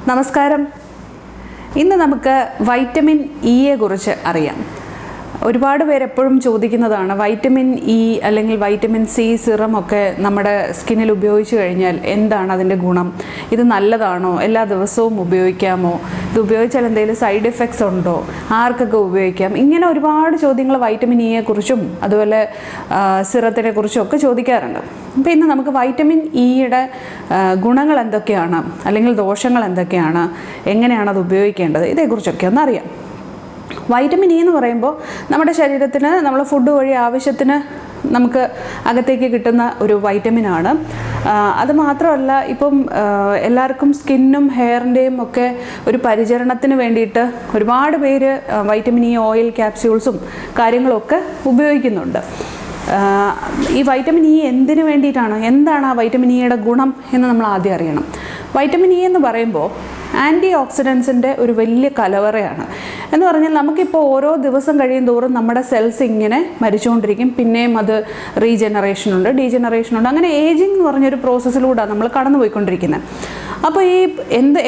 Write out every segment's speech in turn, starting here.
നമസ്കാരം. ഇന്ന് നമുക്ക് വൈറ്റമിൻ ഇയെ കുറിച്ച് അറിയാം. ഒരുപാട് പേര് എപ്പോഴും ചോദിക്കുന്നതാണ് വൈറ്റമിൻ ഇ അല്ലെങ്കിൽ വൈറ്റമിൻ സി സിറം ഒക്കെ നമ്മുടെ സ്കിന്നിൽ ഉപയോഗിച്ച് കഴിഞ്ഞാൽ എന്താണ് അതിൻ്റെ ഗുണം, ഇത് നല്ലതാണോ, എല്ലാ ദിവസവും ഉപയോഗിക്കാമോ, ഇത് ഉപയോഗിച്ചാൽ എന്തെങ്കിലും സൈഡ് എഫക്ട്സ് ഉണ്ടോ, ആർക്കൊക്കെ ഉപയോഗിക്കാം, ഇങ്ങനെ ഒരുപാട് ചോദ്യങ്ങൾ വൈറ്റമിൻ ഇയെ കുറിച്ചും അതുപോലെ സിറത്തിനെ കുറിച്ചും ഒക്കെ ചോദിക്കാറുണ്ട്. അപ്പോൾ ഇന്ന് നമുക്ക് വൈറ്റമിൻ ഇയുടെ ഗുണങ്ങൾ എന്തൊക്കെയാണ് അല്ലെങ്കിൽ ദോഷങ്ങൾ എന്തൊക്കെയാണ്, എങ്ങനെയാണ് അത് ഉപയോഗിക്കേണ്ടത്, ഇതേക്കുറിച്ചൊക്കെ ഒന്ന് അറിയാം. വൈറ്റമിൻ ഇ എന്ന് പറയുമ്പോൾ നമ്മുടെ ശരീരത്തിന് നമ്മൾ ഫുഡ് വഴി ആവശ്യത്തിന് നമുക്ക് അകത്തേക്ക് കിട്ടുന്ന ഒരു വൈറ്റമിനാണ്. അത് മാത്രമല്ല, ഇപ്പം എല്ലാവർക്കും സ്കിന്നും ഹെയറിൻ്റെയും ഒക്കെ ഒരു പരിചരണത്തിന് വേണ്ടിയിട്ട് ഒരുപാട് പേര് വൈറ്റമിൻ ഇ ഓയിൽ ക്യാപ്സ്യൂൾസും കാര്യങ്ങളൊക്കെ ഉപയോഗിക്കുന്നുണ്ട്. ഈ വൈറ്റമിൻ ഇ എന്തിനു വേണ്ടിയിട്ടാണ്, എന്താണ് ആ വൈറ്റമിൻ ഇയുടെ ഗുണം എന്ന് നമ്മൾ ആദ്യം അറിയണം. വൈറ്റമിൻ ഇ എന്ന് പറയുമ്പോൾ ആൻറ്റി ഓക്സിഡൻസിൻ്റെ ഒരു വലിയ കലവറയാണ്. എന്ന് പറഞ്ഞാൽ നമുക്കിപ്പോൾ ഓരോ ദിവസം കഴിയും തോറും നമ്മുടെ സെൽസ് ഇങ്ങനെ മരിച്ചുകൊണ്ടിരിക്കും. പിന്നെയും അത് റീജനറേഷനുണ്ട്, ഡീജനറേഷനുണ്ട്, അങ്ങനെ ഏജിങ് എന്ന് പറഞ്ഞൊരു പ്രോസസ്സിലൂടെയാണ് നമ്മൾ കടന്നു പോയിക്കൊണ്ടിരിക്കുന്നത്. അപ്പോൾ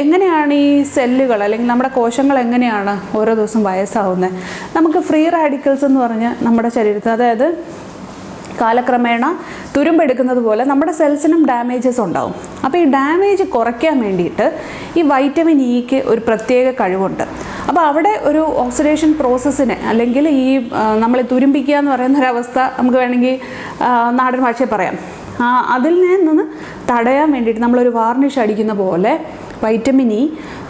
എങ്ങനെയാണ് ഈ സെല്ലുകൾ അല്ലെങ്കിൽ നമ്മുടെ കോശങ്ങൾ എങ്ങനെയാണ് ഓരോ ദിവസം വയസ്സാവുന്നത്? നമുക്ക് ഫ്രീ റാഡിക്കൽസ് എന്ന് പറഞ്ഞ് നമ്മുടെ ശരീരത്തിൽ, അതായത് കാലക്രമേണ തുരുമ്പെടുക്കുന്നത് പോലെ നമ്മുടെ സെൽസിനും ഡാമേജസ് ഉണ്ടാവും. അപ്പോൾ ഈ ഡാമേജ് കുറയ്ക്കാൻ വേണ്ടിയിട്ട് ഈ വൈറ്റമിൻ ഇക്ക് ഒരു പ്രത്യേക കഴിവുണ്ട്. അപ്പോൾ അവിടെ ഒരു ഓക്സിഡേഷൻ പ്രോസസ്സിനെ അല്ലെങ്കിൽ ഈ നമ്മൾ തുരുമ്പിക്കുക എന്ന് പറയുന്നൊരവസ്ഥ നമുക്ക് വേണമെങ്കിൽ നാടൻ ഭാഷയിൽ പറയാം. അതിൽ നിന്ന് തടയാൻ വേണ്ടിയിട്ട് നമ്മളൊരു വാർണിഷ് അടിക്കുന്ന പോലെ വൈറ്റമിൻ ഇ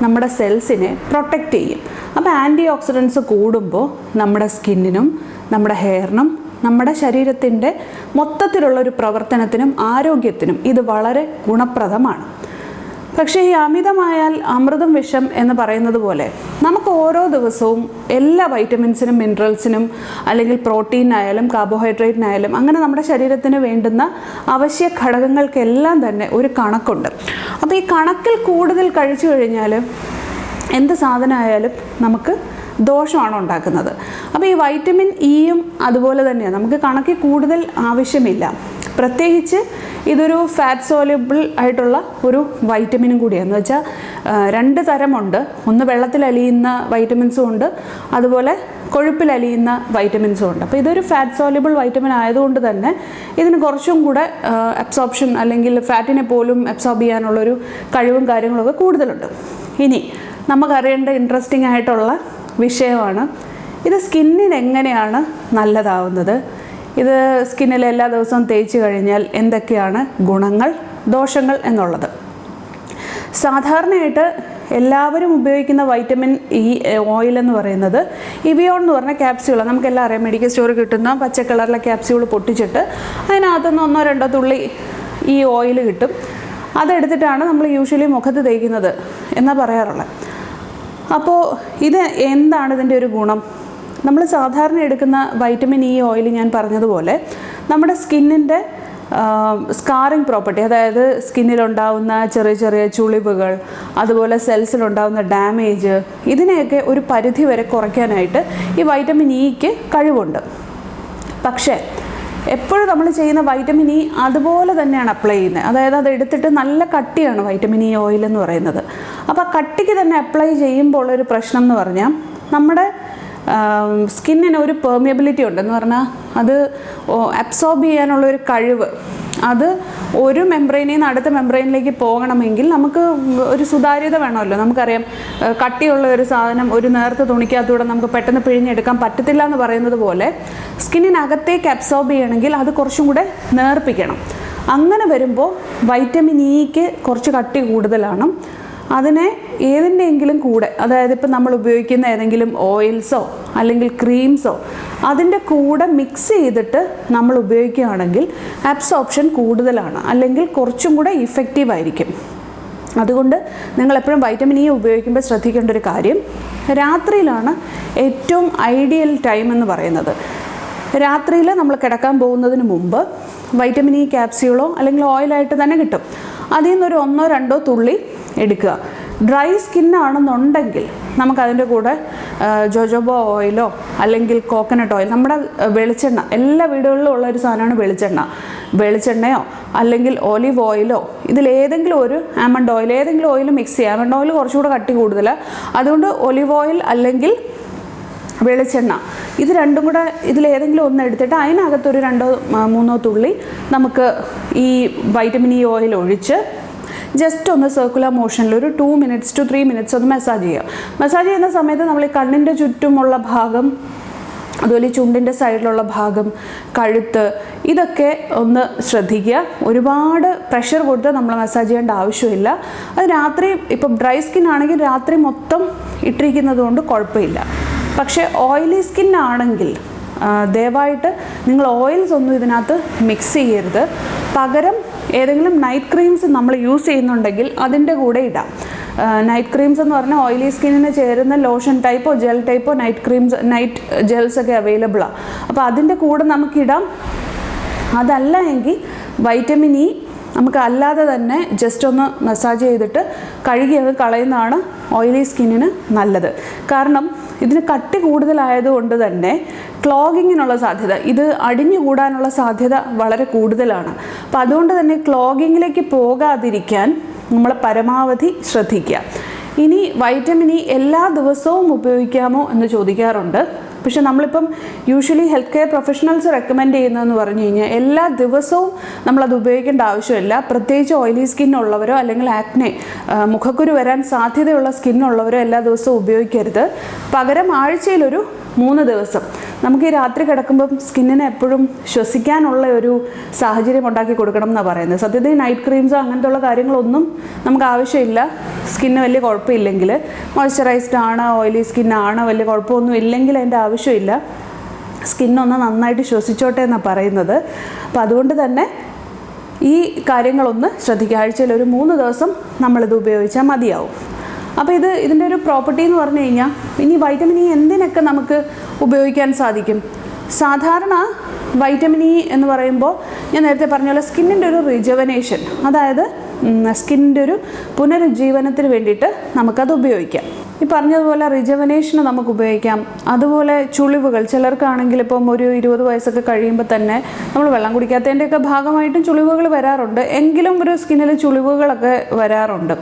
നമ്മുടെ സെൽസിനെ പ്രൊട്ടക്റ്റ് ചെയ്യും. അപ്പോൾ ആൻറ്റി ഓക്സിഡൻസ് കൂടുമ്പോൾ നമ്മുടെ സ്കിന്നിനും നമ്മുടെ ഹെയറിനും നമ്മുടെ ശരീരത്തിൻ്റെ മൊത്തത്തിലുള്ളൊരു പ്രവർത്തനത്തിനും ആരോഗ്യത്തിനും ഇത് വളരെ ഗുണപ്രദമാണ്. പക്ഷേ ഈ അമിതമായാൽ അമൃതം വിഷം എന്ന് പറയുന്നത് പോലെ നമുക്ക് ഓരോ ദിവസവും എല്ലാ വൈറ്റമിൻസിനും മിനറൽസിനും അല്ലെങ്കിൽ പ്രോട്ടീനായാലും കാർബോഹൈഡ്രേറ്റിനായാലും അങ്ങനെ നമ്മുടെ ശരീരത്തിന് വേണ്ടുന്ന അവശ്യ ഘടകങ്ങൾക്കെല്ലാം തന്നെ ഒരു കണക്കുണ്ട്. അപ്പോൾ ഈ കണക്കിൽ കൂടുതൽ കഴിച്ചു കഴിഞ്ഞാൽ എന്ത് സാധനമായാലും നമുക്ക് ദോഷമാണ് ഉണ്ടാക്കുന്നത്. അപ്പോൾ ഈ വൈറ്റമിൻ ഇയും അതുപോലെ തന്നെയാണ്, നമുക്ക് കണക്കിൽ കൂടുതൽ ആവശ്യമില്ല. പ്രത്യേകിച്ച് ഇതൊരു ഫാറ്റ് സോല്യൂബിൾ ആയിട്ടുള്ള ഒരു വൈറ്റമിനും കൂടിയാണ്. എന്ന് വെച്ചാൽ രണ്ട് തരമുണ്ട്. ഒന്ന് വെള്ളത്തിൽ അലിയുന്ന വൈറ്റമിൻസും ഉണ്ട്, അതുപോലെ കൊഴുപ്പിൽ അലിയുന്ന വൈറ്റമിൻസും ഉണ്ട്. അപ്പോൾ ഇതൊരു ഫാറ്റ് സോല്യൂബിൾ വൈറ്റമിൻ ആയതുകൊണ്ട് തന്നെ ഇതിന് കുറച്ചും കൂടെ അബ്സോർപ്ഷൻ അല്ലെങ്കിൽ ഫാറ്റിനെ പോലും അബ്സോർബ് ചെയ്യാനുള്ളൊരു കഴിവും കാര്യങ്ങളൊക്കെ കൂടുതലുണ്ട്. ഇനി നമുക്കറിയേണ്ട ഇൻട്രസ്റ്റിംഗ് ആയിട്ടുള്ള വിഷയമാണ്, ഇത് സ്കിന്നിന് എങ്ങനെയാണ് നല്ലതാവുന്നത്, ഇത് സ്കിന്നിൽ എല്ലാ ദിവസവും തേച്ച് കഴിഞ്ഞാൽ എന്തൊക്കെയാണ് ഗുണങ്ങൾ ദോഷങ്ങൾ എന്നുള്ളത്. സാധാരണയായിട്ട് എല്ലാവരും ഉപയോഗിക്കുന്ന വൈറ്റമിൻ ഇ ഓയിൽ എന്ന് പറയുന്നത് ഇവിയോൺ എന്ന് പറഞ്ഞ ക്യാപ്സ്യൂളാണ്. നമുക്കെല്ലാം അറിയാം, മെഡിക്കൽ സ്റ്റോറിൽ കിട്ടുന്ന പച്ച കളറിലെ ക്യാപ്സ്യൂൾ പൊട്ടിച്ചിട്ട് അതിനകത്തുനിന്ന് 1-2 തുള്ളി ഈ ഓയിൽ കിട്ടും. അതെടുത്തിട്ടാണ് നമ്മൾ യൂഷ്വലി മുഖത്ത് തേക്കുന്നത് എന്നാണ് പറയാറുള്ളത്. അപ്പോൾ ഇത് എന്താണ് ഇതിൻ്റെ ഒരു ഗുണം? നമ്മൾ സാധാരണ എടുക്കുന്ന വൈറ്റമിൻ ഇ ഓയിൽ ഞാൻ പറഞ്ഞതുപോലെ നമ്മുടെ സ്കിന്നിൻ്റെ സ്കാറിങ് പ്രോപ്പർട്ടി, അതായത് സ്കിന്നിലുണ്ടാവുന്ന ചെറിയ ചെറിയ ചുളിവുകൾ, അതുപോലെ സെൽസിലുണ്ടാവുന്ന ഡാമേജ്, ഇതിനെയൊക്കെ ഒരു പരിധി വരെ കുറയ്ക്കാനായിട്ട് ഈ വൈറ്റമിൻ ഇക്ക് കഴിവുണ്ട്. പക്ഷേ എപ്പോഴും നമ്മൾ ചെയ്യുന്ന വൈറ്റമിൻ ഇ അതുപോലെ തന്നെയാണ് അപ്ലൈ ചെയ്യുന്നത്. അതായത് അത് എടുത്തിട്ട് നല്ല കട്ടിയാണ് വൈറ്റമിൻ ഇ ഓയിൽ എന്ന് പറയുന്നത്. അപ്പോൾ ആ കട്ടിക്ക് തന്നെ അപ്ലൈ ചെയ്യുമ്പോൾ ഉള്ളൊരു പ്രശ്നം എന്ന് പറഞ്ഞാൽ നമ്മുടെ സ്കിന്നിന് ഒരു പെർമിയബിലിറ്റി ഉണ്ടെന്ന് പറഞ്ഞാൽ അത് അബ്സോർബ് ചെയ്യാനുള്ളൊരു കഴിവ്, അത് ഒരു മെംബ്രെയിനിൽ നിന്ന് അടുത്ത മെംബ്രെയിനിലേക്ക് പോകണമെങ്കിൽ നമുക്ക് ഒരു സുതാര്യത വേണമല്ലോ. നമുക്കറിയാം, കട്ടിയുള്ള ഒരു സാധനം ഒരു നേർത്ത തുണിക്കകത്തൂടെ നമുക്ക് പെട്ടെന്ന് പിഴിഞ്ഞെടുക്കാൻ പറ്റത്തില്ല എന്ന് പറയുന്നത് പോലെ സ്കിന്നിനകത്തേക്ക് അബ്സോർബ് ചെയ്യണമെങ്കിൽ അത് കുറച്ചും കൂടെ നേർപ്പിക്കണം. അങ്ങനെ വരുമ്പോൾ വൈറ്റമിൻ ഇക്ക് കുറച്ച് കട്ടി കൂടുതലാണ്. അതിനെ ഏതിൻ്റെയെങ്കിലും കൂടെ, അതായത് ഇപ്പം നമ്മൾ ഉപയോഗിക്കുന്ന ഏതെങ്കിലും ഓയിൽസോ അല്ലെങ്കിൽ ക്രീംസോ അതിൻ്റെ കൂടെ മിക്സ് ചെയ്തിട്ട് നമ്മൾ ഉപയോഗിക്കുകയാണെങ്കിൽ അബ്സോർപ്ഷൻ കൂടുതലാണ്, അല്ലെങ്കിൽ കുറച്ചും കൂടെ ഇഫക്റ്റീവായിരിക്കും. അതുകൊണ്ട് നിങ്ങളെപ്പോഴും വൈറ്റമിൻ ഇ ഉപയോഗിക്കുമ്പോൾ ശ്രദ്ധിക്കേണ്ട ഒരു കാര്യം, രാത്രിയിലാണ് ഏറ്റവും ഐഡിയൽ ടൈം എന്ന് പറയുന്നത്. രാത്രിയിൽ നമ്മൾ കിടക്കാൻ പോകുന്നതിന് മുമ്പ് വൈറ്റമിൻ ഇ ക്യാപ്സ്യൂളോ അല്ലെങ്കിൽ ഓയിലായിട്ട് തന്നെ കിട്ടും. അതിൽ നിന്നൊരു 1-2 തുള്ളി എടുക്കുക. ഡ്രൈ സ്കിന്നാണെന്നുണ്ടെങ്കിൽ നമുക്കതിൻ്റെ കൂടെ ജോജോബോ ഓയിലോ അല്ലെങ്കിൽ കോക്കനട്ട് ഓയിൽ, നമ്മുടെ വെളിച്ചെണ്ണ, എല്ലാ വീടുകളിലും ഉള്ളൊരു സാധനമാണ് വെളിച്ചെണ്ണയോ അല്ലെങ്കിൽ ഒലിവ് ഓയിലോ ഇതിലേതെങ്കിലും ഒരു ആൽമണ്ട് ഓയിൽ, ഏതെങ്കിലും ഓയിൽ മിക്സ് ചെയ്യുക. ആൽമണ്ട് ഓയിൽ കുറച്ചുകൂടെ കട്ടി കൂടുതലാണ്, അതുകൊണ്ട് ഒലിവ് ഓയിൽ അല്ലെങ്കിൽ വെളിച്ചെണ്ണ ഇത് രണ്ടും കൂടെ ഇതിലേതെങ്കിലും ഒന്ന് എടുത്തിട്ട് അതിനകത്തൊരു 2-3 തുള്ളി നമുക്ക് ഈ വൈറ്റമിൻ ഇ ഓയിൽ ഒഴിച്ച് ജസ്റ്റ് ഒന്ന് സർക്കുലർ മോഷനിൽ ഒരു 2 minutes to 3 minutes ഒന്ന് മസാജ് ചെയ്യാം. മസാജ് ചെയ്യുന്ന സമയത്ത് നമ്മൾ ഈ കണ്ണിൻ്റെ ചുറ്റുമുള്ള ഭാഗം, അതുപോലെ ചുണ്ടിൻ്റെ സൈഡിലുള്ള ഭാഗം, കഴുത്ത്, ഇതൊക്കെ ഒന്ന് ശ്രദ്ധിക്കുക. ഒരുപാട് പ്രഷർ കൊടുത്ത് നമ്മൾ മസാജ് ചെയ്യേണ്ട ആവശ്യമില്ല. അത് രാത്രി, ഇപ്പം ഡ്രൈ സ്കിൻ ആണെങ്കിൽ രാത്രി മൊത്തം ഇട്ടിരിക്കുന്നത് കൊണ്ട് കുഴപ്പമില്ല. പക്ഷേ ഓയിലി സ്കിൻ ആണെങ്കിൽ ദയവായിട്ട് നിങ്ങൾ ഓയിൽസ് ഒന്നും ഇതിനകത്ത് മിക്സ് ചെയ്യരുത്. പകരം ഏതെങ്കിലും നൈറ്റ് ക്രീംസ് നമ്മൾ യൂസ് ചെയ്യുന്നുണ്ടെങ്കിൽ അതിൻ്റെ കൂടെ ഇടാം. നൈറ്റ് ക്രീംസ് എന്ന് പറഞ്ഞാൽ ഓയിലി സ്കിന്നിന് ചേരുന്ന ലോഷൻ ടൈപ്പോ ജെൽ ടൈപ്പോ നൈറ്റ് ജെൽസ് ഒക്കെ അവൈലബിളാണ്. അപ്പോൾ അതിൻ്റെ കൂടെ നമുക്കിടാം. അതല്ല എങ്കിൽ വൈറ്റമിൻ ഇ നമുക്ക് അല്ലാതെ തന്നെ ജസ്റ്റ് ഒന്ന് മസാജ് ചെയ്തിട്ട് കഴുകിയൊക്കെ കളയുന്നതാണ് ഓയിലി സ്കിന്നിന് നല്ലത്. കാരണം ഇതിന് കട്ടി കൂടുതലായതുകൊണ്ട് തന്നെ ക്ലോഗിങ്ങിനുള്ള സാധ്യത, ഇത് അടിഞ്ഞുകൂടാനുള്ള സാധ്യത വളരെ കൂടുതലാണ്. അപ്പോൾ അതുകൊണ്ട് തന്നെ ക്ലോഗിങ്ങിലേക്ക് പോകാതിരിക്കാൻ നമ്മൾ പരമാവധി ശ്രദ്ധിക്കുക. ഇനി വൈറ്റമിൻ ഇ എല്ലാ ദിവസവും ഉപയോഗിക്കാമോ എന്ന് ചോദിക്കാറുണ്ട്. പക്ഷെ നമ്മളിപ്പം usually health care professionals recommend ചെയ്യുന്നതെന്ന് പറഞ്ഞു കഴിഞ്ഞാൽ എല്ലാ ദിവസവും നമ്മളത് ഉപയോഗിക്കേണ്ട ആവശ്യമില്ല. പ്രത്യേകിച്ച് ഓയിലി സ്കിന്നുള്ളവരോ അല്ലെങ്കിൽ ആക്നെ, മുഖക്കുരു വരാൻ സാധ്യതയുള്ള സ്കിന്നുള്ളവരോ എല്ലാ ദിവസവും ഉപയോഗിക്കരുത്. പകരം ആഴ്ചയിലൊരു 3 ദിവസം നമുക്ക് ഈ രാത്രി കിടക്കുമ്പം സ്കിന്നിനെ എപ്പോഴും ശ്വസിക്കാനുള്ള ഒരു സാഹചര്യം ഉണ്ടാക്കി കൊടുക്കണം എന്നാണ് പറയുന്നത്. സത്യത്തിൽ നൈറ്റ് ക്രീംസോ അങ്ങനത്തെ ഉള്ള കാര്യങ്ങളൊന്നും നമുക്ക് ആവശ്യമില്ല. സ്കിന്ന് വലിയ കുഴപ്പമില്ലെങ്കിൽ, മോയ്സ്ചറൈസ്ഡ് ആണ്, ഓയിലി സ്കിന്നാണ്, വലിയ കുഴപ്പമൊന്നും ഇല്ലെങ്കിൽ അതിൻ്റെ ആവശ്യമില്ല. സ്കിന്നൊന്ന് നന്നായിട്ട് ശ്വസിച്ചോട്ടെ എന്നാണ് പറയുന്നത്. അപ്പോൾ അതുകൊണ്ട് തന്നെ ഈ കാര്യങ്ങളൊന്ന് ശ്രദ്ധിക്കുക. ആഴ്ചയിൽ ഒരു 3 ദിവസം നമ്മളിത് ഉപയോഗിച്ചാൽ മതിയാവും. അപ്പോൾ ഇതിൻ്റെ ഒരു പ്രോപ്പർട്ടി എന്ന് പറഞ്ഞു കഴിഞ്ഞാൽ, ഇനി വൈറ്റമിൻ ഇ എന്തിനൊക്കെ നമുക്ക് ഉപയോഗിക്കാൻ സാധിക്കും? സാധാരണ വൈറ്റമിൻ ഇ എന്ന് പറയുമ്പോൾ ഞാൻ നേരത്തെ പറഞ്ഞ പോലെ സ്കിന്നിൻ്റെ ഒരു റിജവനേഷൻ, അതായത് സ്കിന്നിൻ്റെ ഒരു പുനരുജ്ജീവനത്തിന് വേണ്ടിയിട്ട് നമുക്കത് ഉപയോഗിക്കാം. ഈ പറഞ്ഞതുപോലെ റിജവനേഷന് നമുക്ക് ഉപയോഗിക്കാം. അതുപോലെ ചുളിവുകൾ, ചിലർക്കാണെങ്കിൽ ഇപ്പം ഒരു 20 വയസ്സൊക്കെ കഴിയുമ്പോൾ തന്നെ നമ്മൾ വെള്ളം കുടിക്കാത്തതിൻ്റെയൊക്കെ ഭാഗമായിട്ടും ചുളിവുകൾ വരാറുണ്ട്. എങ്കിലും ഒരു സ്കിന്നിൽ ചുളിവുകളൊക്കെ വരാറുണ്ട്.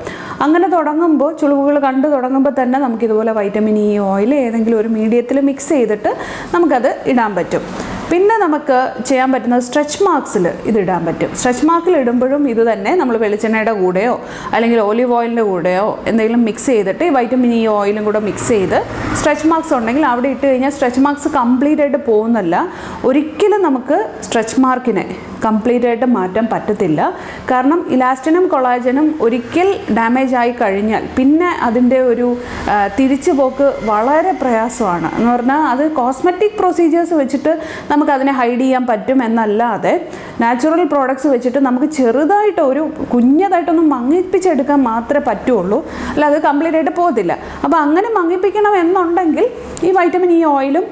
അങ്ങനെ തുടങ്ങുമ്പോൾ, ചുളിവുകൾ കണ്ടു തുടങ്ങുമ്പോൾ തന്നെ നമുക്കിതുപോലെ വൈറ്റമിൻ ഇ ഓയിൽ ഏതെങ്കിലും ഒരു മീഡിയത്തിൽ മിക്സ് ചെയ്തിട്ട് നമുക്കത് ഇടാൻ പറ്റും. പിന്നെ നമുക്ക് ചെയ്യാൻ പറ്റുന്നത് സ്ട്രെച്ച് മാർക്സിൽ ഇതിടാൻ പറ്റും. സ്ട്രെച്ച് മാർക്കിൽ ഇടുമ്പോഴും ഇത് തന്നെ നമ്മൾ വെളിച്ചെണ്ണയുടെ കൂടെയോ അല്ലെങ്കിൽ ഒലിവ് ഓയിലിൻ്റെ കൂടെയോ എന്തെങ്കിലും മിക്സ് ചെയ്തിട്ട് ഈ വൈറ്റമിൻ ഇ ഓയിലും കൂടെ മിക്സ് ചെയ്ത് സ്ട്രെച്ച് മാർക്സ് ഉണ്ടെങ്കിൽ അവിടെ ഇട്ട് കഴിഞ്ഞാൽ സ്ട്രെച്ച് മാർക്സ് കംപ്ലീറ്റ് ആയിട്ട് പോകുന്നല്ല. ഒരിക്കലും നമുക്ക് സ്ട്രെച്ച് മാർക്കിനെ കംപ്ലീറ്റ് ആയിട്ട് മാറ്റാൻ പറ്റത്തില്ല. കാരണം ഇലാസ്റ്റിനും കൊളാജനും ഒരിക്കൽ ഡാമേജ് ആയി കഴിഞ്ഞാൽ പിന്നെ അതിൻ്റെ ഒരു തിരിച്ചുപോക്ക് വളരെ പ്രയാസമാണ്. എന്ന് പറഞ്ഞാൽ അത് കോസ്മെറ്റിക് പ്രൊസീജിയേഴ്സ് വെച്ചിട്ട് നമുക്കതിനെ ഹൈഡ് ചെയ്യാൻ പറ്റും എന്നല്ലാതെ നാച്ചുറൽ പ്രോഡക്ട്സ് വെച്ചിട്ട് നമുക്ക് ചെറുതായിട്ട് ഒരു കുഞ്ഞതായിട്ടൊന്ന് മങ്ങിപ്പിച്ചെടുക്കാൻ മാത്രമേ പറ്റുള്ളൂ. അല്ല, അത് കംപ്ലീറ്റ് ആയിട്ട് പോകത്തില്ല. അപ്പോൾ അങ്ങനെ മങ്ങിപ്പിക്കണം എന്നുണ്ടെങ്കിൽ ഈ വൈറ്റമിൻ ഇ ഓയിലും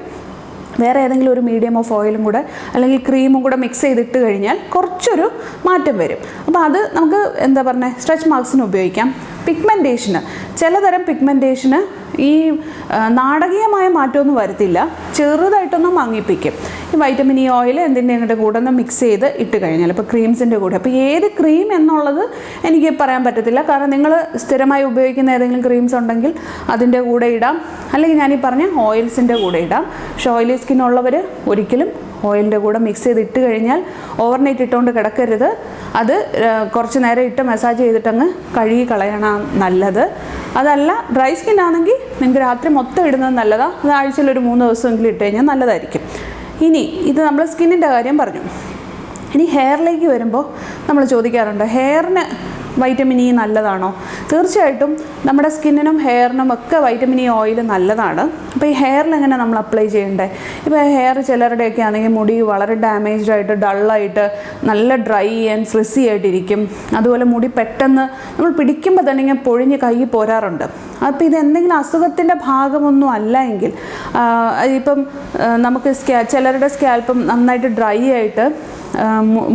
വേറെ ഏതെങ്കിലും ഒരു മീഡിയം ഓഫ് ഓയിലും കൂടെ അല്ലെങ്കിൽ ക്രീമും കൂടെ മിക്സ് ചെയ്തിട്ട് കഴിഞ്ഞാൽ കുറച്ചൊരു മാറ്റം വരും. അപ്പോൾ അത് നമുക്ക് എന്താ പറയുക, സ്ട്രെച്ച് മാർക്സിന് ഉപയോഗിക്കാം. പിഗ്മെൻറ്റേഷന്, ചിലതരം പിഗ്മെൻറ്റേഷന് ഈ നാടകീയമായ മാറ്റമൊന്നും വരത്തില്ല, ചെറുതായിട്ടൊന്നും മങ്ങിപ്പിക്കും. ഈ വൈറ്റമിൻ ഇ ഓയിൽ എന്തിൻ്റെ കൂടെ ഒന്ന് മിക്സ് ചെയ്ത് ഇട്ട് കഴിഞ്ഞാൽ, ഇപ്പോൾ ക്രീംസിൻ്റെ കൂടെ. അപ്പോൾ ഏത് ക്രീം എന്നുള്ളത് എനിക്ക് പറയാൻ പറ്റത്തില്ല. കാരണം നിങ്ങൾ സ്ഥിരമായി ഉപയോഗിക്കുന്ന ഏതെങ്കിലും ക്രീംസ് ഉണ്ടെങ്കിൽ അതിൻ്റെ കൂടെ ഇടാം, അല്ലെങ്കിൽ ഞാനീ പറഞ്ഞ ഓയിൽസിൻ്റെ കൂടെ ഇടാം. പക്ഷേ ഓയിലി സ്കിൻ ഉള്ളവർ ഒരിക്കലും ഓയിലിൻ്റെ കൂടെ മിക്സ് ചെയ്ത് ഇട്ട് കഴിഞ്ഞാൽ ഓവർനൈറ്റ് ഇട്ടുകൊണ്ട് കിടക്കരുത്. അത് കുറച്ച് നേരം ഇട്ട് മസാജ് ചെയ്തിട്ടങ്ങ് കഴുകി കളയണം നല്ലത്. അതല്ല, ഡ്രൈ സ്കിൻ ആണെങ്കിൽ നിങ്ങൾക്ക് രാത്രി മൊത്തം ഇടുന്നത് നല്ലതാണ്. അത് ആഴ്ചയിൽ ഒരു 3 ദിവസമെങ്കിലും ഇട്ട് കഴിഞ്ഞാൽ നല്ലതായിരിക്കും. ഇനി ഇത് നമ്മൾ സ്കിന്നിൻ്റെ കാര്യം പറഞ്ഞു. ഇനി ഹെയറിലേക്ക് വരുമ്പോൾ നമ്മൾ ചോദിക്കാറുണ്ട്, ഹെയറിന് വൈറ്റമിൻ ഇ നല്ലതാണോ? തീർച്ചയായിട്ടും നമ്മുടെ സ്കിന്നിനും ഹെയറിനും ഒക്കെ വൈറ്റമിൻ ഇ ഓയിൽ നല്ലതാണ്. അപ്പോൾ ഈ ഹെയറിൽ എങ്ങനെ നമ്മൾ അപ്ലൈ ചെയ്യണ്ടേ? ഇപ്പോൾ ഹെയർ ചിലരുടെയൊക്കെ ആണെങ്കിൽ മുടി വളരെ ഡാമേജ്ഡ് ആയിട്ട് ഡള്ളായിട്ട് നല്ല ഡ്രൈ ആൻഡ് ഫ്രിസി ആയിട്ടിരിക്കും. അതുപോലെ മുടി പെട്ടെന്ന് നമ്മൾ പിടിക്കുമ്പോൾ തന്നെ ഇങ്ങനെ പൊഴിഞ്ഞ് കൈ പോരാറുണ്ട്. അപ്പോൾ ഇത് എന്തെങ്കിലും അസുഖത്തിൻ്റെ ഭാഗമൊന്നും അല്ല എങ്കിൽ, ഇപ്പം നമുക്ക് ചിലരുടെ സ്കാൽപ്പും നന്നായിട്ട് ഡ്രൈ ആയിട്ട്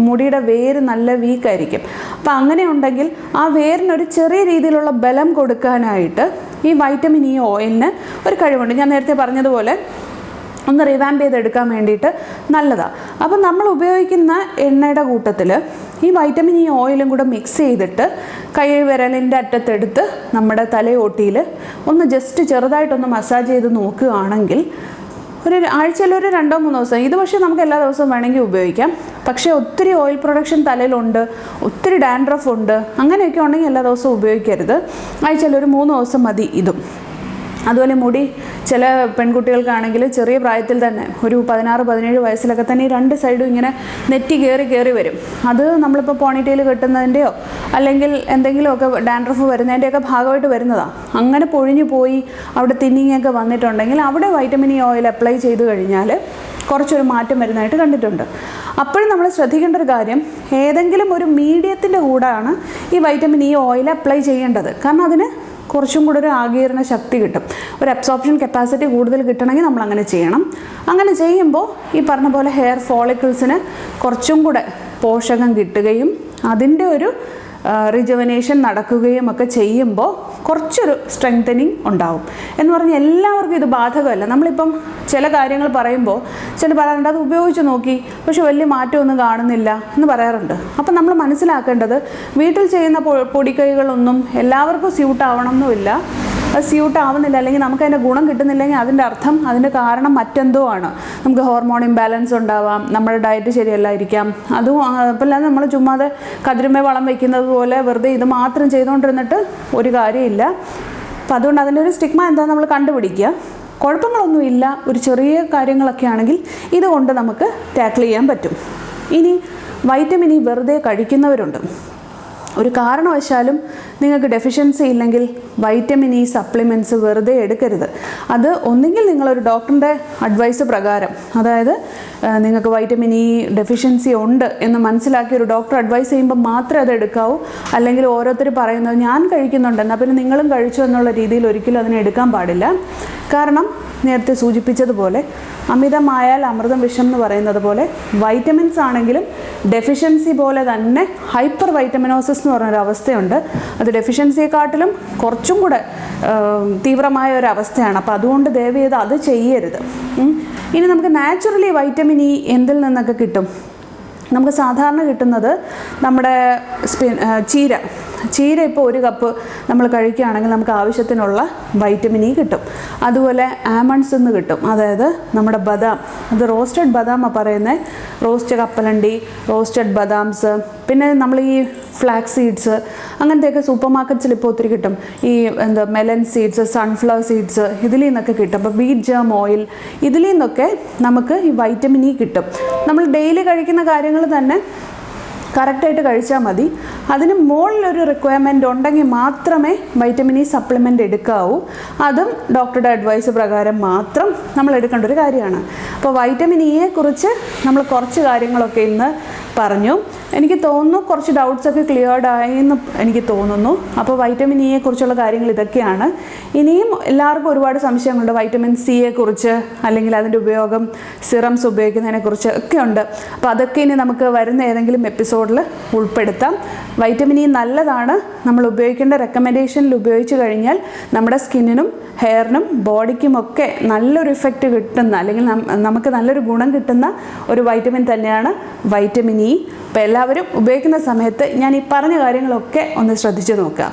മുടിയുടെ വേര് നല്ല വീക്കായിരിക്കും. അപ്പോൾ അങ്ങനെ ഉണ്ടെങ്കിൽ ആ വേരിനൊരു ചെറിയ രീതിയിലുള്ള ബലം കൊടുക്കാനായിട്ട് ഈ വൈറ്റമിൻ ഇ ഓയിലിന് ഒരു കഴിവുണ്ട്. ഞാൻ നേരത്തെ പറഞ്ഞതുപോലെ ഒന്ന് റിവാമ്പ് ചെയ്തെടുക്കാൻ വേണ്ടിയിട്ട് നല്ലതാണ്. അപ്പം നമ്മൾ ഉപയോഗിക്കുന്ന എണ്ണയുടെ കൂട്ടത്തിൽ ഈ വൈറ്റമിൻ ഇ ഓയിലും കൂടെ മിക്സ് ചെയ്തിട്ട് കൈ വിരലിൻ്റെ അറ്റത്തെടുത്ത് നമ്മുടെ തലയോട്ടിയിൽ ഒന്ന് ജസ്റ്റ് ചെറുതായിട്ടൊന്ന് മസാജ് ചെയ്ത് നോക്കുകയാണെങ്കിൽ ആഴ്ചയിൽ ഒരു 2-3 ദിവസം, ഇത് പക്ഷേ നമുക്ക് എല്ലാ ദിവസവും വേണമെങ്കിൽ ഉപയോഗിക്കാം. പക്ഷേ ഒത്തിരി ഓയിൽ പ്രൊഡക്ഷൻ തലയിലുണ്ട്, ഒത്തിരി ഡാൻഡ്രഫ് ഉണ്ട്, അങ്ങനെയൊക്കെ ഉണ്ടെങ്കിൽ എല്ലാ ദിവസവും ഉപയോഗിക്കരുത്. ആഴ്ചയിൽ ഒരു 3 ദിവസം മതി ഇതും. അതുപോലെ മുടി ചില പെൺകുട്ടികൾക്കാണെങ്കിൽ ചെറിയ പ്രായത്തിൽ തന്നെ ഒരു 16-17 വയസ്സിലൊക്കെ തന്നെ ഈ 2 സൈഡും ഇങ്ങനെ നെറ്റി കയറി വരും. അത് നമ്മളിപ്പോൾ പോണിറ്റെയിൽ കെട്ടുന്നതിൻ്റെയോ അല്ലെങ്കിൽ എന്തെങ്കിലുമൊക്കെ ഡാൻഡ്രഫ് വരുന്നതിൻ്റെയൊക്കെ ഭാഗമായിട്ട് വരുന്നതാണ്. അങ്ങനെ പൊഴിഞ്ഞു പോയി അവിടെ തിന്നിങ്ങൊക്കെ വന്നിട്ടുണ്ടെങ്കിൽ അവിടെ വൈറ്റമിൻ ഇ ഓയിൽ അപ്ലൈ ചെയ്ത് കഴിഞ്ഞാൽ കുറച്ചൊരു മാറ്റം വരുന്നതായിട്ട് കണ്ടിട്ടുണ്ട്. അപ്പോഴും നമ്മൾ ശ്രദ്ധിക്കേണ്ട ഒരു കാര്യം, ഏതെങ്കിലും ഒരു മീഡിയത്തിൻ്റെ കൂടെയാണ് ഈ വൈറ്റമിൻ ഇ ഓയിൽ അപ്ലൈ ചെയ്യേണ്ടത്. കാരണം അതിന് കുറച്ചും കൂടെ ഒരു ആഗീരണ ശക്തി കിട്ടും, ഒരു അബ്സോർപ്ഷൻ കപ്പാസിറ്റി കൂടുതൽ കിട്ടണമെങ്കിൽ നമ്മൾ അങ്ങനെ ചെയ്യണം. അങ്ങനെ ചെയ്യുമ്പോൾ ഈ പറഞ്ഞ പോലെ ഹെയർ ഫോളിക്കിൾസിന് കുറച്ചും കൂടെ പോഷകം കിട്ടുകയും അതിൻ്റെ ഒരു റിജുവനേഷൻ നടക്കുകയും ഒക്കെ ചെയ്യുമ്പോൾ കുറച്ചൊരു സ്ട്രെങ്തനിങ് ഉണ്ടാവും. എന്ന് പറഞ്ഞാൽ എല്ലാവർക്കും ഇത് ബാധകമല്ല. നമ്മളിപ്പം ചില കാര്യങ്ങൾ പറയുമ്പോൾ ചില പറയാറുണ്ട് അത് ഉപയോഗിച്ച് നോക്കി പക്ഷെ വലിയ മാറ്റമൊന്നും കാണുന്നില്ല എന്ന് പറയാറുണ്ട്. അപ്പം നമ്മൾ മനസ്സിലാക്കേണ്ടത് വീട്ടിൽ ചെയ്യുന്ന പൊടിക്കൈകളൊന്നും എല്ലാവർക്കും സ്യൂട്ട് ആവണമെന്നുമില്ല. അത് സ്യൂട്ട് ആവുന്നില്ല അല്ലെങ്കിൽ നമുക്ക് അതിൻ്റെ ഗുണം കിട്ടുന്നില്ലെങ്കിൽ അതിൻ്റെ അർത്ഥം അതിൻ്റെ കാരണം മറ്റെന്തോ ആണ്. നമുക്ക് ഹോർമോൺ ഇംബാലൻസ് ഉണ്ടാവാം, നമ്മുടെ ഡയറ്റ് ശരിയല്ലായിരിക്കാം. അതും അപ്പം അല്ലാതെ നമ്മൾ ചുമ്മാതെ കതിരുമേ വളം വയ്ക്കുന്നത് പോലെ വെറുതെ ഇത് മാത്രം ചെയ്തുകൊണ്ടിരുന്നിട്ട് ഒരു കാര്യമില്ല. അപ്പം അതുകൊണ്ട് അതിൻ്റെ ഒരു സ്റ്റിഗ്മ എന്താണെന്ന് നമ്മൾ കണ്ടുപിടിക്കുക. കുഴപ്പങ്ങളൊന്നുമില്ല, ഒരു ചെറിയ കാര്യങ്ങളൊക്കെ ആണെങ്കിൽ ഇതുകൊണ്ട് നമുക്ക് ടാക്കിൾ ചെയ്യാൻ പറ്റും. ഇനി വൈറ്റമിൻ ഇ വെറുതെ കഴിക്കുന്നവരുണ്ട്. ഒരു കാരണവശാലും നിങ്ങൾക്ക് ഡെഫിഷ്യൻസി ഇല്ലെങ്കിൽ വൈറ്റമിൻ ഇ സപ്ലിമെൻറ്റ്സ് വെറുതെ എടുക്കരുത്. അത് ഒന്നുകിൽ നിങ്ങളൊരു ഡോക്ടറിൻ്റെ അഡ്വൈസ് പ്രകാരം, അതായത് നിങ്ങൾക്ക് വൈറ്റമിൻ ഇ ഡെഫിഷ്യൻസി ഉണ്ട് എന്ന് മനസ്സിലാക്കി ഒരു ഡോക്ടർ അഡ്വൈസ് ചെയ്യുമ്പോൾ മാത്രമേ അത് എടുക്കാവൂ. അല്ലെങ്കിൽ ഓരോരുത്തർ പറയുന്നത് ഞാൻ കഴിക്കുന്നുണ്ട് എന്നാൽ പിന്നെ നിങ്ങളും കഴിച്ചു എന്നുള്ള രീതിയിൽ ഒരിക്കലും അതിനെ എടുക്കാൻ പാടില്ല. കാരണം നേരത്തെ സൂചിപ്പിച്ചതുപോലെ അമിതമായാൽ അമൃതം വിഷം എന്ന് പറയുന്നത് പോലെ വൈറ്റമിൻസ് ആണെങ്കിലും ഡെഫിഷ്യൻസി പോലെ തന്നെ ഹൈപ്പർ വൈറ്റമിനോസിസ് എന്ന് പറഞ്ഞൊരു അവസ്ഥയുണ്ട്. അത് ഡെഫിഷ്യൻസിയെക്കാട്ടിലും കുറച്ചും കൂടെ തീവ്രമായ ഒരു അവസ്ഥയാണ്. അപ്പോൾ അതുകൊണ്ട് ദയവ് ചെയ്ത് അത് ചെയ്യരുത്. ഇനി നമുക്ക് നാച്ചുറലി വൈറ്റമിൻ ഇ എന്തിൽ നിന്നൊക്കെ കിട്ടും? നമുക്ക് സാധാരണ കിട്ടുന്നത് നമ്മുടെ ചീര ഇപ്പോൾ 1 കപ്പ് നമ്മൾ കഴിക്കുകയാണെങ്കിൽ നമുക്ക് ആവശ്യത്തിനുള്ള വൈറ്റമിൻ ഇ കിട്ടും. അതുപോലെ ആമണ്ട്സ് നിന്ന് കിട്ടും, അതായത് നമ്മുടെ ബദാം, അത് റോസ്റ്റഡ് ബദാമാണ് പറയുന്നത്. റോസ്റ്റ് കപ്പലണ്ടി, റോസ്റ്റഡ് ബദാംസ്, പിന്നെ നമ്മൾ ഈ ഫ്ലാക്സ് സീഡ്സ് അങ്ങനത്തെയൊക്കെ സൂപ്പർ മാർക്കറ്റ്സിൽ ഇപ്പോൾ ഒത്തിരി കിട്ടും. ഈ മെലൻ സീഡ്സ്, സൺഫ്ലവർ സീഡ്സ്, ഇതിൽ നിന്നൊക്കെ കിട്ടും. അപ്പോൾ ബീറ്റ് ജേം ഓയിൽ, ഇതിൽ നിന്നൊക്കെ നമുക്ക് ഈ വൈറ്റമിൻ ഇ കിട്ടും. നമ്മൾ ഡെയിലി കഴിക്കുന്ന കാര്യങ്ങൾ തന്നെ കറക്റ്റായിട്ട് കഴിച്ചാൽ മതി. അതിന് മുകളിലൊരു റിക്വയർമെൻറ്റ് ഉണ്ടെങ്കിൽ മാത്രമേ വൈറ്റമിൻ ഇ സപ്ലിമെൻ്റ് എടുക്കാവൂ. അതും ഡോക്ടറുടെ അഡ്വൈസ് പ്രകാരം മാത്രം നമ്മൾ എടുക്കേണ്ട ഒരു കാര്യമാണ്. അപ്പോൾ വൈറ്റമിൻ ഇയെ കുറിച്ച് നമ്മൾ കുറച്ച് കാര്യങ്ങളൊക്കെ ഇന്ന് പറഞ്ഞു. എനിക്ക് തോന്നുന്നു കുറച്ച് ഡൗട്ട്സൊക്കെ ക്ലിയർഡ് ആയി എന്ന് എനിക്ക് തോന്നുന്നു. അപ്പോൾ വൈറ്റമിൻ ഇയെ കുറിച്ചുള്ള കാര്യങ്ങൾ ഇതൊക്കെയാണ്. ഇനിയും എല്ലാവർക്കും ഒരുപാട് സംശയങ്ങളുണ്ട് വൈറ്റമിൻ സിയെ കുറിച്ച്, അല്ലെങ്കിൽ അതിൻ്റെ ഉപയോഗം, സിറംസ് ഉപയോഗിക്കുന്നതിനെക്കുറിച്ച് ഒക്കെ ഉണ്ട്. അപ്പോൾ അതൊക്കെ ഇനി നമുക്ക് വരുന്ന ഏതെങ്കിലും എപ്പിസോഡിൽ ഉൾപ്പെടുത്താം. വൈറ്റമിൻ ഇ നല്ലതാണ്. നമ്മൾ ഉപയോഗിക്കേണ്ട റെക്കമെൻഡേഷനിൽ ഉപയോഗിച്ച് കഴിഞ്ഞാൽ നമ്മുടെ സ്കിന്നിനും ഹെയറിനും ബോഡിക്കുമൊക്കെ നല്ലൊരു ഇഫക്റ്റ് കിട്ടുന്ന, അല്ലെങ്കിൽ നമുക്ക് നല്ലൊരു ഗുണം കിട്ടുന്ന ഒരു വൈറ്റമിൻ തന്നെയാണ് വൈറ്റമിൻ ഇ. അപ്പോൾ എല്ലാവരും ഉപയോഗിക്കുന്ന സമയത്ത് ഞാൻ ഈ പറഞ്ഞ കാര്യങ്ങളൊക്കെ ഒന്ന് ശ്രദ്ധിച്ച് നോക്കുക.